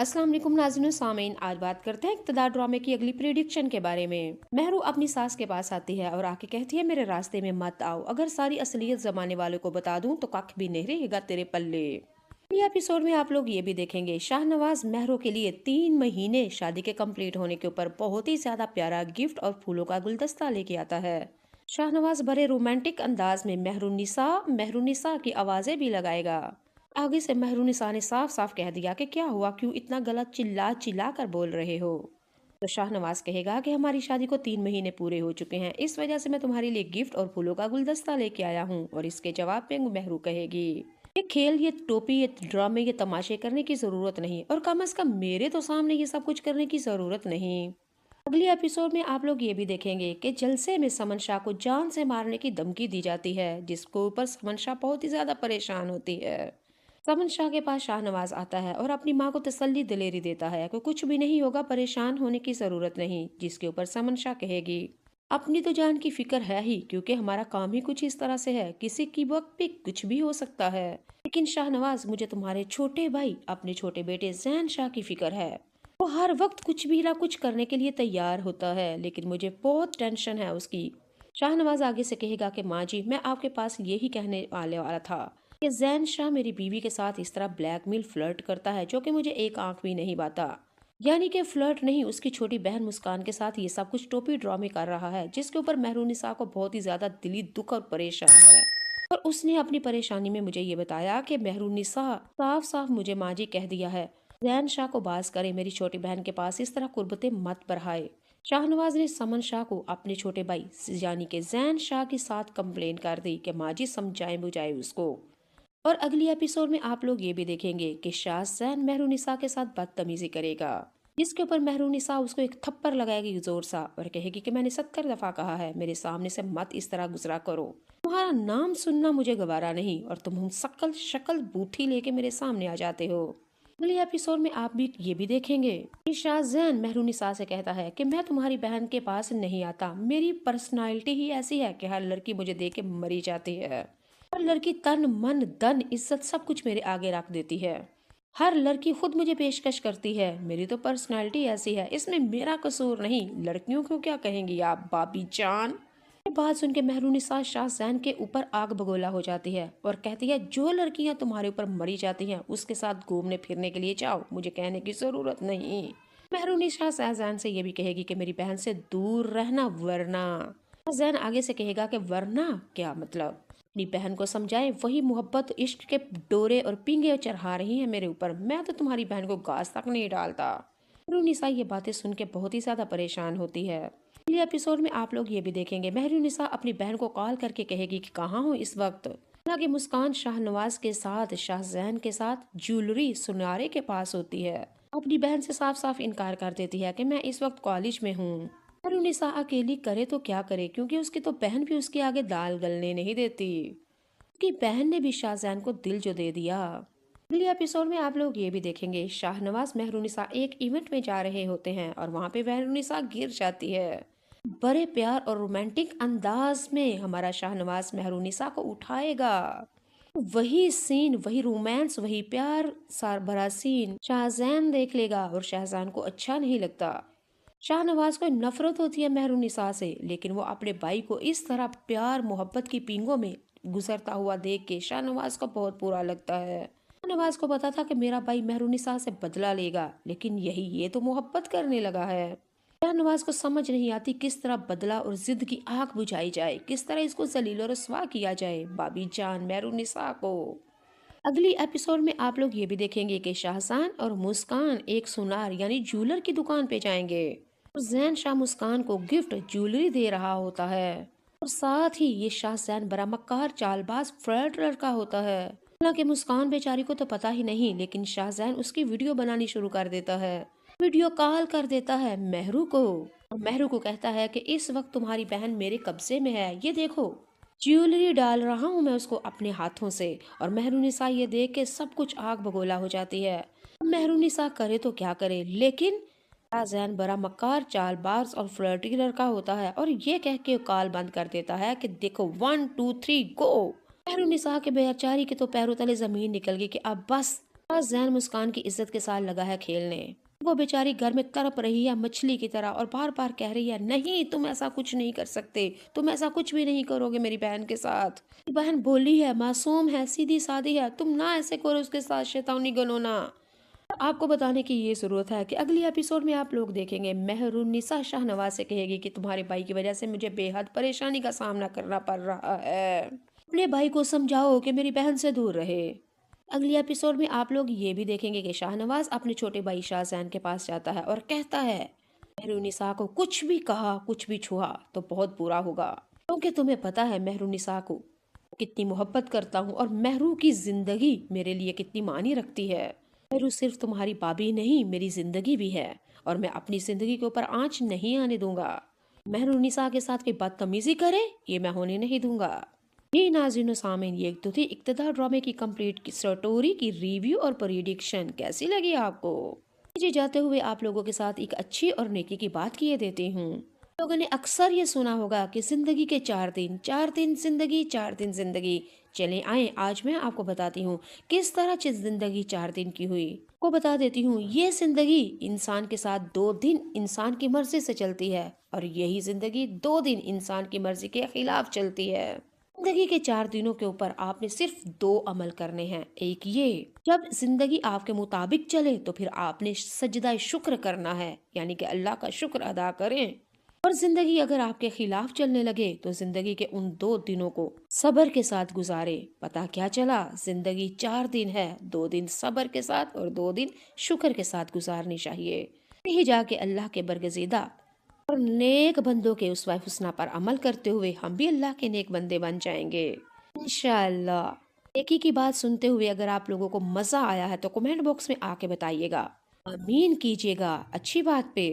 अस्सलाम वालेकुम नाज़रीन सामीन। आज बात करते हैं इक़्तिदार ड्रामे की अगली प्रेडिक्शन के बारे में। महरू अपनी सास के पास आती है और आके कहती है, मेरे रास्ते में मत आओ, अगर सारी असलियत जमाने वालों को बता दूं तो कख भी नहीं रहेगा तेरे पल्ले। अगले एपिसोड में आप लोग ये भी देखेंगे, शाहनवाज महरू के लिए 3 महीने शादी के कंप्लीट होने के ऊपर बहुत ही ज्यादा प्यारा गिफ्ट और फूलों का गुलदस्ता लेके आता है। शाहनवाज बड़े रोमांटिक अंदाज में मेहरुनिसा की आवाजें भी लगाएगा। आगे से मेहरुनिसा ने साफ साफ कह दिया कि क्या हुआ, क्यों इतना गलत चिल्ला चिल्ला कर बोल रहे हो। तो शाहनवाज कहेगा कि हमारी शादी को 3 महीने पूरे हो चुके हैं, इस वजह से मैं तुम्हारे लिए गिफ्ट और फूलों का गुलदस्ता लेके आया हूँ। और इसके जवाब में महरू कहेगी, ये खेल, ये टोपी, ये ड्रामे, ये तमाशे करने की जरूरत नहीं, और कम से कम मेरे तो सामने ये सब कुछ करने की जरूरत नहीं। अगले एपिसोड में आप लोग ये भी देखेंगे कि जलसे में समन शाह को जान से मारने की धमकी दी जाती है, जिसको ऊपर समन शाह बहुत ही ज्यादा परेशान होती है। समन शाह के पास शाहनवाज आता है और अपनी माँ को तसल्ली दिलेरी देता है कि कुछ भी नहीं होगा, परेशान होने की जरूरत नहीं। जिसके ऊपर समन शाह कहेगी, अपनी तो जान की फिक्र है ही, क्योंकि हमारा काम ही कुछ इस तरह से है, किसी की वक्त पे कुछ भी हो सकता है। लेकिन शाहनवाज, मुझे तुम्हारे छोटे भाई, अपने छोटे बेटे जैन शाह की फिक्र है। वो हर वक्त कुछ भी ना कुछ करने के लिए तैयार होता है, लेकिन मुझे बहुत टेंशन है उसकी। शाहनवाज आगे से कहेगा कि माँ जी, मैं आपके पास यही कहने वाला था कि जैन शाह मेरी बीवी के साथ इस तरह ब्लैकमेल फ्लर्ट करता है, जो कि मुझे एक आंख भी नहीं बाता। यानी कि फ्लर्ट नहीं, उसकी छोटी बहन मुस्कान के साथ ये सब कुछ टोपी ड्रामे कर रहा है, जिसके ऊपर मेहरुनिसा को बहुत ही ज्यादा दिली दुख और परेशान है। और उसने अपनी परेशानी में मुझे ये बताया कि मेहरुनिसा साफ साफ मुझे माँ जी कह दिया है, जैन शाह को बाज करे, मेरी छोटी बहन के पास इस तरह कुर्बतें मत बढ़ाए। शाहनवाज ने समन शाह को अपने छोटे भाई यानी कि जैन शाह के साथ कंप्लेन कर दी कि माँ जी समझाए बुझाए उसको। और अगली एपिसोड में आप लोग ये भी देखेंगे कि शाहजैन मेहरुनिसा के साथ बदतमीजी करेगा, जिसके ऊपर मेहरुनिसा उसको एक थप्पड़ लगाएगी जोर सा और कहेगी कि मैंने 70 दफा कहा है, मेरे सामने से मत इस तरह गुजरा करो, तुम्हारा नाम सुनना मुझे गवारा नहीं, और तुम शक्ल शक्ल बूथी लेके मेरे सामने आ जाते हो। अगले एपिसोड में आप भी ये भी देखेंगे कि शाहजैन मेहरुनिसा से कहता है कि मैं तुम्हारी बहन के पास नहीं आता, मेरी पर्सनालिटी ही ऐसी है कि हर लड़की मुझे देख के मरी जाती है। हर लड़की तन मन धन इज्जत सब कुछ मेरे आगे रख देती है, हर लड़की खुद मुझे पेशकश करती है, मेरी तो पर्सनालिटी ऐसी है, इसमें मेरा कसूर नहीं, लड़कियों को क्या कहेंगी आप बाबी जान। ये बात सुन के मेहरुनिसा शाहजैन के ऊपर आग बगोला हो जाती है और कहती है, जो लड़कियां तुम्हारे ऊपर मरी जाती हैं उसके साथ घूमने फिरने के लिए जाओ, मुझे कहने की जरूरत नहीं। मेहरुनिसा शाहजैन से ये भी कहेगी कि मेरी बहन से दूर रहना, वरना। शाहजैन आगे से कहेगा कि वरना क्या मतलब, अपनी बहन को समझाए, वही मोहब्बत इश्क के डोरे और पिंगे चढ़ा रही है मेरे ऊपर, मैं तो तुम्हारी बहन को घास तक नहीं डालता। मेहरुनिसा ये बातें सुन के बहुत ही ज्यादा परेशान होती है। अगले एपिसोड में आप लोग ये भी देखेंगे, मेहरुनिसा अपनी बहन को कॉल करके कहेगी कि कहाँ हो इस वक्त। हालांकि मुस्कान शाहनवाज के साथ शाहजैन के साथ ज्वेलरी सुनारे के पास होती है, अपनी बहन से साफ साफ इनकार कर देती है कि मैं इस वक्त कॉलेज में हूँ। मेहरुनिसा अकेली करे तो क्या करे, क्योंकि उसकी तो बहन भी उसके आगे दाल गलने नहीं देती, उसकी बहन ने भी शाहजैन को दिल जो दे दिया। अगले एपिसोड में आप लोग ये भी देखेंगे, शाहनवाज मेहरुनिसा एक इवेंट में जा रहे होते हैं और वहाँ पे मेहरुनिसा गिर जाती है। बड़े प्यार और रोमांटिक अंदाज में हमारा शाहनवाज मेहरुनिसा को उठाएगा। वही सीन, वही रोमांस, वही प्यार सार भरा सीन शाहजैन देख लेगा और शाहजैन को अच्छा नहीं लगता। शाहनवाज को नफरत होती है मेहरुनिसा से, लेकिन वो अपने भाई को इस तरह प्यार मोहब्बत की पींगों में गुजरता हुआ देख के शाहनवाज को बहुत बुरा लगता है। शाहनवाज को पता था कि मेरा भाई मेहरुनिसा से बदला लेगा, लेकिन ये तो मोहब्बत करने लगा है। शाहनवाज को समझ नहीं आती किस तरह बदला और जिद की आग बुझाई जाए, किस तरह इसको जलील और रस्वा किया जाए बाबी जान मेहरुनिसा को। अगली एपिसोड में आप लोग ये भी देखेंगे कि शाहजहान और मुस्कान एक सुनार यानी ज्वेलर की दुकान पे जाएंगे और जैन शाह मुस्कान को गिफ्ट ज्वेलरी दे रहा होता है, और साथ ही ये शाहजैन बड़ा मक्कार चालबाज फ्लर्टर का होता है। हालांकि मुस्कान बेचारी को तो पता ही नहीं, लेकिन शाहजैन उसकी वीडियो बनानी शुरू कर देता है, वीडियो कॉल कर देता है महरू को, और महरू को कहता है कि इस वक्त तुम्हारी बहन मेरे कब्जे में है, ये देखो ज्वेलरी डाल रहा हूँ मैं उसको अपने हाथों से। और मेहरुनिसा ये देख के सब कुछ आग बगोला हो जाती है। मेहरुनिसा करे तो क्या करे, लेकिन शाहजैन बड़ा मक्कार चालबाज और फ्लर्टी लड़का होता है और ये कह के कॉल बंद कर देता है कि देखो 1 2 3 गो। मेहरुनिसा के बेचारी के तो पैरों तले जमीन निकल गई कि अब बस, आज जैन मुस्कान की इज्जत के साथ लगा है खेलने। वो बेचारी घर में तड़प रही है मछली की तरह और बार बार कह रही है, नहीं तुम ऐसा कुछ नहीं कर सकते, तुम ऐसा कुछ भी नहीं करोगे मेरी बहन के साथ। मेरी बहन बोली है, मासूम है, सीधी सादी है, तुम ना ऐसे करो उसके साथ, शैतानी गनो ना। आपको बताने की ये जरूरत है कि अगली एपिसोड में आप लोग देखेंगे मेहरुन्निसा शाहनवाज से कहेगी कि तुम्हारे भाई की वजह से मुझे बेहद परेशानी का सामना करना पड़ रहा है, अपने भाई को समझाओ कि मेरी बहन से दूर रहे। अगली एपिसोड में आप लोग ये भी देखेंगे कि शाहनवाज अपने छोटे भाई शाहजहान के पास जाता है और कहता है, मेहरुन्निसा को कुछ भी कहा, कुछ भी छुआ तो बहुत बुरा होगा, क्योंकि तुम्हें पता है मेहरुन्निसा को कितनी मोहब्बत करता हूँ और महरू की जिंदगी मेरे लिए कितनी मानी रखती है। महरू सिर्फ तुम्हारी भाभी नहीं, मेरी जिंदगी भी है और मैं अपनी जिंदगी के ऊपर आंच नहीं आने दूंगा। महरू निसा के साथ कोई बदतमीजी करे ये मैं होने नहीं दूंगा। ये नाज़रीन सामीन, ये तो थी इक्तदार ड्रामे की कंप्लीट स्टोरी की रिव्यू और प्रेडिक्शन। कैसी लगी आपको? जी जाते हुए आप लोगों के साथ एक अच्छी और नेकी की बात किए देती हूँ। लोगों ने अक्सर ये सुना होगा कि जिंदगी के 4 दिन, 4 दिन जिंदगी, 4 दिन जिंदगी। चले आए आज मैं आपको बताती हूँ किस तरह से जिंदगी 4 दिन की हुई। को बता देती हूँ, ये जिंदगी इंसान के साथ 2 दिन इंसान की मर्जी से चलती है और यही जिंदगी 2 दिन इंसान की मर्जी के खिलाफ चलती है। जिंदगी के 4 दिनों के ऊपर आपने सिर्फ 2 अमल करने हैं। एक ये, जब जिंदगी आपके मुताबिक चले तो फिर आपने सजदा शुक्र करना है, यानी कि अल्लाह का शुक्र अदा करें। और जिंदगी अगर आपके खिलाफ चलने लगे तो जिंदगी के उन 2 दिनों को सब्र के साथ गुजारे। पता क्या चला, जिंदगी 4 दिन है, 2 दिन सब्र के साथ और 2 दिन शुक्र के साथ गुजारनी चाहिए। यही जाके अल्लाह के बरगजीदा और नेक बंदों के उस्वा हुस्ना पर अमल करते हुए हम भी अल्लाह के नेक बंदे बन जाएंगे इंशाअल्लाह। एक ही की बात सुनते हुए अगर आप लोगों को मजा आया है तो कमेंट बॉक्स में आके बताइएगा, आमीन कीजिएगा अच्छी बात पे।